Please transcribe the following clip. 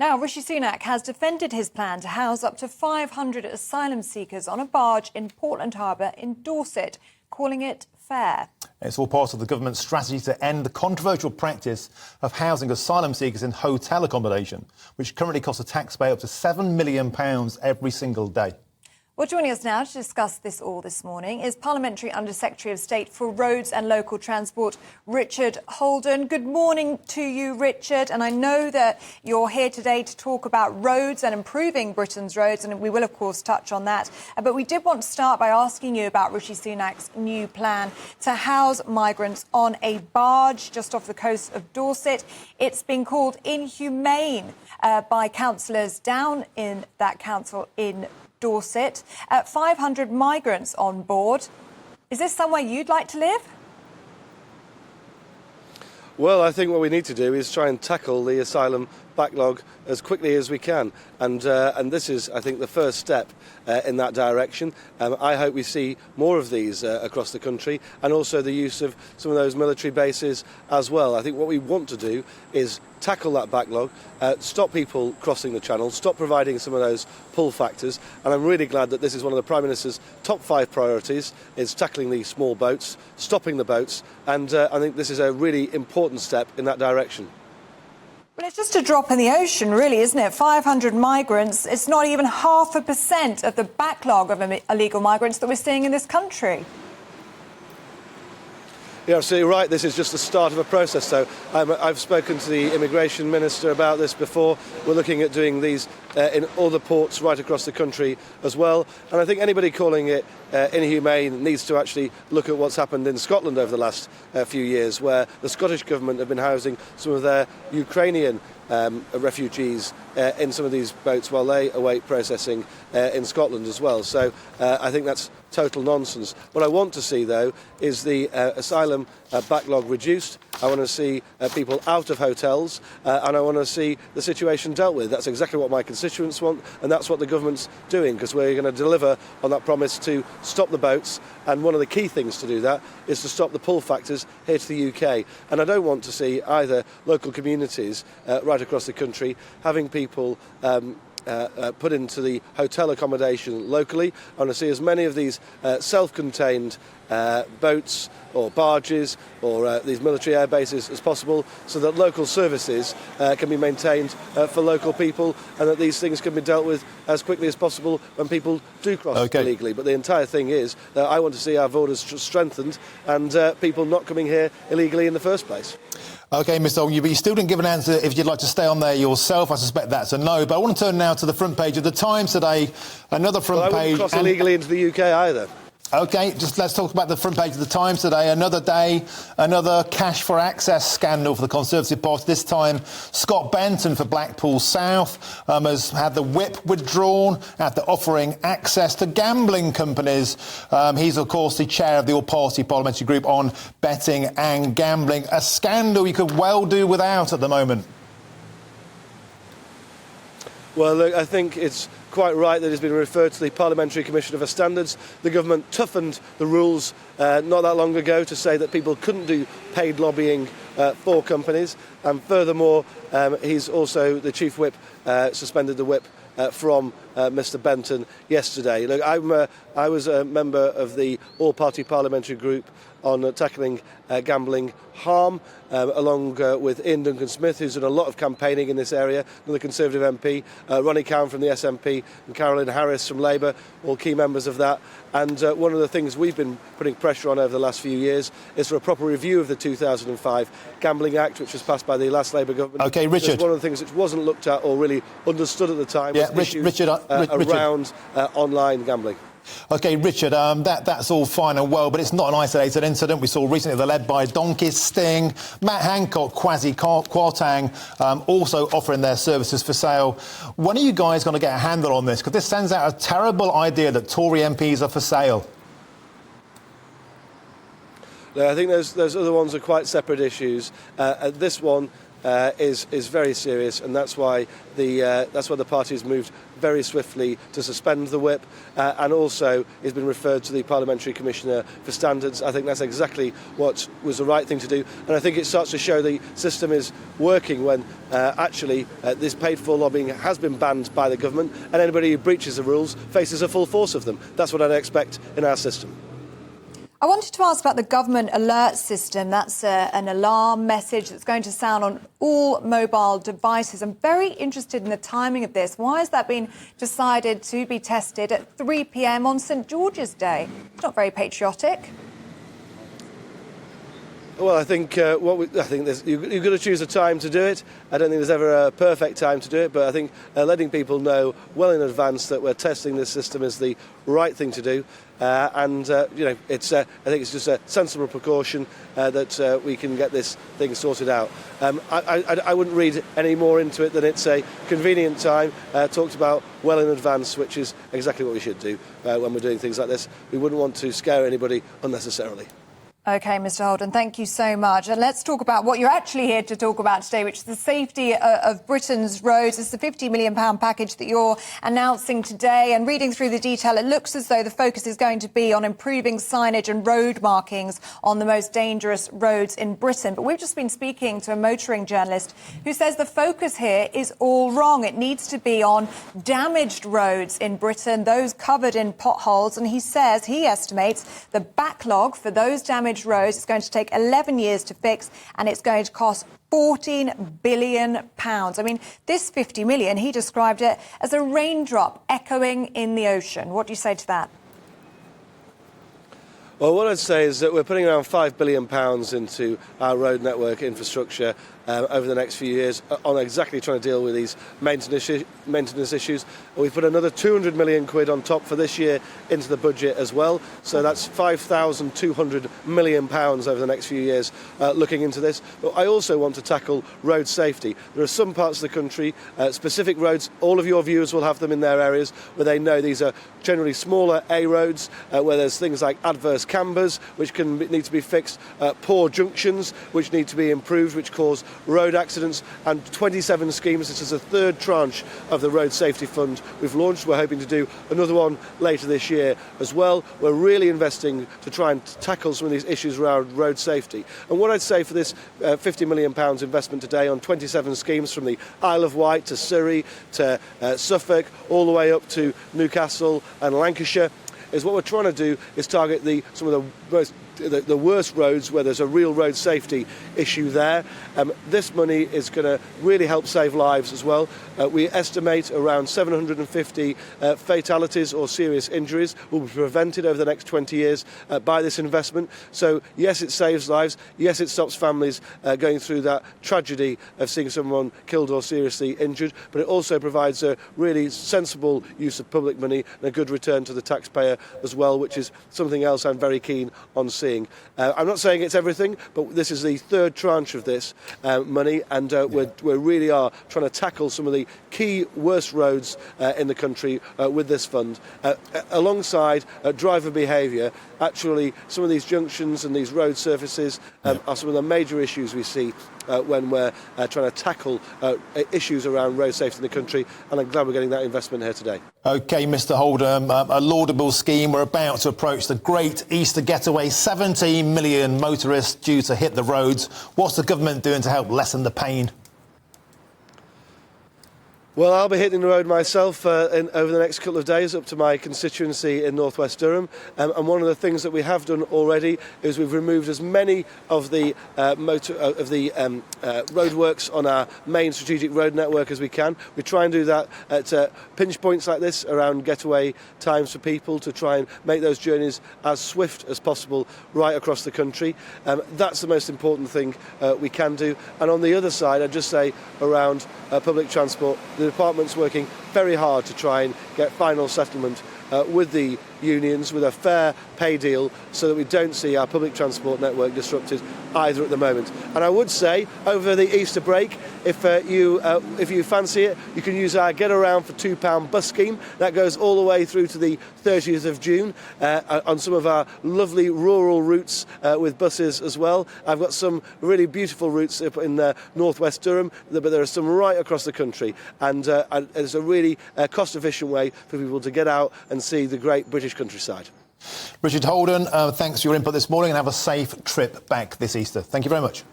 Now, Rishi Sunak has defended his plan to house up to 500 asylum seekers on a barge in Portland Harbour in Dorset, calling it fair. It's all part of the government's strategy to end the controversial practice of housing asylum seekers in hotel accommodation, which currently costs the taxpayer up to £7 million every single day. Well, joining us now to discuss this all this morning is Parliamentary Under-Secretary of State for Roads and Local Transport, Richard Holden. Good morning to you, Richard. And I know that you're here today to talk about roads and improving Britain's roads, and we will, of course, touch on that. But we did want to start by asking you about Rishi Sunak's new plan to house migrants on a barge just off the coast of Dorset. It's been called inhumane by councillors down in that council in Dorset. 500 migrants on board. Is this somewhere you'd like to live? Well, I think what we need to do is try and tackle the asylum backlog as quickly as we can. And this is, I think, the first step in that direction. I hope we see more of these across the country, and also the use of some of those military bases as well. I think what we want to do is tackle that backlog, stop people crossing the channel, stop providing some of those pull factors. And I'm really glad that this is one of the Prime Minister's top 5 priorities, is tackling these small boats, stopping the boats. And I think this is a really important step in that direction. Well, it's just a drop in the ocean, really, isn't it? 500 migrants. It's not even 0.5% of the backlog of illegal migrants that we're seeing in this country. You're absolutely right. This is just the start of a process. So I've spoken to the Immigration Minister about this before. We're looking at doing these in other ports right across the country as well. And I think anybody calling it inhumane needs to actually look at what's happened in Scotland over the last few years, where the Scottish government have been housing some of their Ukrainian refugees in some of these boats while they await processing in Scotland as well. So I think that's total nonsense. What I want to see, though, is the asylum backlog reduced. I want to see people out of hotels, and I want to see the situation dealt with. That's exactly what my constituents want, and that's what the government's doing, because we're going to deliver on that promise to stop the boats. And one of the key things to do that is to stop the pull factors here to the UK. And I don't want to see either local communities right across the country having people put into the hotel accommodation locally. I want to see as many of these self-contained boats or barges or these military air bases as possible, so that local services can be maintained for local people, and that these things can be dealt with as quickly as possible when people do cross illegally. But the entire thing is that I want to see our borders strengthened and people not coming here illegally in the first place. OK, Mr. Holden, but you still didn't give an answer if you'd like to stay on there yourself. I suspect that's a no. But I want to turn now to the front page of the Times today. Another front page. I wouldn't cross illegally into the UK either. OK, just let's talk about the front page of the Times today. Another day, another cash for access scandal for the Conservative Party. This time, Scott Benton for Blackpool South has had the whip withdrawn after offering access to gambling companies. He's, of course, the chair of the all-party parliamentary group on betting and gambling. A scandal you could well do without at the moment. Well, look, I think it's quite right that it's been referred to the Parliamentary Commissioner for Standards. The government toughened the rules not that long ago to say that people couldn't do paid lobbying for companies. And furthermore, he's also, the Chief Whip, suspended the whip from Mr Benton yesterday. Look, I was a member of the all-party parliamentary group on tackling gambling harm, along with Ian Duncan-Smith, who's done a lot of campaigning in this area, another Conservative MP, Ronnie Cowan from the SNP, and Carolyn Harris from Labour, all key members of that. And one of the things we've been putting pressure on over the last few years is for a proper review of the 2005 Gambling Act, which was passed by the last Labour government. OK, Richard. One of the things which wasn't looked at or really understood at the time was issues around online gambling. OK, Richard, that's all fine and well, but it's not an isolated incident. We saw recently they're led by Donkey Sting, Matt Hancock, Kwasi Kwarteng, also offering their services for sale. When are you guys going to get a handle on this? Because this sends out a terrible idea that Tory MPs are for sale. I think those other ones are quite separate issues. This one, is very serious, and that's why the party has moved very swiftly to suspend the whip, and also has been referred to the Parliamentary Commissioner for Standards. I think that's exactly what was the right thing to do, and I think it starts to show the system is working when actually this paid-for lobbying has been banned by the government, and anybody who breaches the rules faces a full force of them. That's what I'd expect in our system. I wanted to ask about the government alert system. That's an alarm message that's going to sound on all mobile devices. I'm very interested in the timing of this. Why has that been decided to be tested at 3 p.m. on St George's Day? It's not very patriotic. Well, I think you've got to choose a time to do it. I don't think there's ever a perfect time to do it, but I think letting people know well in advance that we're testing this system is the right thing to do. I think it's just a sensible precaution that we can get this thing sorted out. I wouldn't read any more into it than it's a convenient time, talked about well in advance, which is exactly what we should do when we're doing things like this. We wouldn't want to scare anybody unnecessarily. OK, Mr Holden, thank you so much. And let's talk about what you're actually here to talk about today, which is the safety of Britain's roads. It's the £50 million package that you're announcing today. And reading through the detail, it looks as though the focus is going to be on improving signage and road markings on the most dangerous roads in Britain. But we've just been speaking to a motoring journalist who says the focus here is all wrong. It needs to be on damaged roads in Britain, those covered in potholes. And he says he estimates the backlog for those damaged roads is going to take 11 years to fix, and it's going to cost £14 billion. I mean, this 50 million, he described it as a raindrop echoing in the ocean. What do you say to that? Well, what I'd say is that we're putting around £5 billion into our road network infrastructure over the next few years on exactly trying to deal with these maintenance issues. We've put another 200 million quid on top for this year into the budget as well. So that's £5,200 million over the next few years looking into this. But I also want to tackle road safety. There are some parts of the country, specific roads, all of your viewers will have them in their areas, where they know these are generally smaller A roads, where there's things like adverse cambers, which need to be fixed, poor junctions, which need to be improved, which cause road accidents, and 27 schemes. This is the third tranche of the Road Safety Fund we've launched. We're hoping to do another one later this year as well. We're really investing to try and tackle some of these issues around road safety. And what I'd say for this £50 million investment today on 27 schemes, from the Isle of Wight to Surrey to Suffolk, all the way up to Newcastle and Lancashire, is what we're trying to do is target some of the worst roads where there's a real road safety issue there. This money is going to really help save lives as well. We estimate around 750 fatalities or serious injuries will be prevented over the next 20 years by this investment. So yes, it saves lives. Yes, it stops families going through that tragedy of seeing someone killed or seriously injured. But it also provides a really sensible use of public money and a good return to the taxpayer as well, which is something else I'm very keen on seeing. I'm not saying it's everything, but this is the third tranche of this money, and we really are trying to tackle some of the key worst roads in the country with this fund. Alongside driver behaviour, actually some of these junctions and these road surfaces are some of the major issues we see when we're trying to tackle issues around road safety in the country, and I'm glad we're getting that investment here today. OK, Mr Holden, a laudable scheme. We're about to approach the great Easter getaway. 17 million motorists due to hit the roads. What's the government doing to help lessen the pain? Well, I'll be hitting the road myself over the next couple of days up to my constituency in North West Durham. And one of the things that we have done already is we've removed as many of the roadworks on our main strategic road network as we can. We try and do that at pinch points like this around getaway times for people to try and make those journeys as swift as possible right across the country. That's the most important thing we can do. And on the other side, I'd just say around public transport, the department's working very hard to try and get final settlement with the unions, with a fair pay deal, so that we don't see our public transport network disrupted either at the moment. And I would say, over the Easter break, if you fancy it, you can use our Get Around for £2 bus scheme. That goes all the way through to the 30th of June on some of our lovely rural routes with buses as well. I've got some really beautiful routes up in northwest Durham, but there are some right across the country, and it's a really cost-efficient way for people to get out and see the great British countryside. Richard Holden, thanks for your input this morning, and have a safe trip back this Easter. Thank you very much.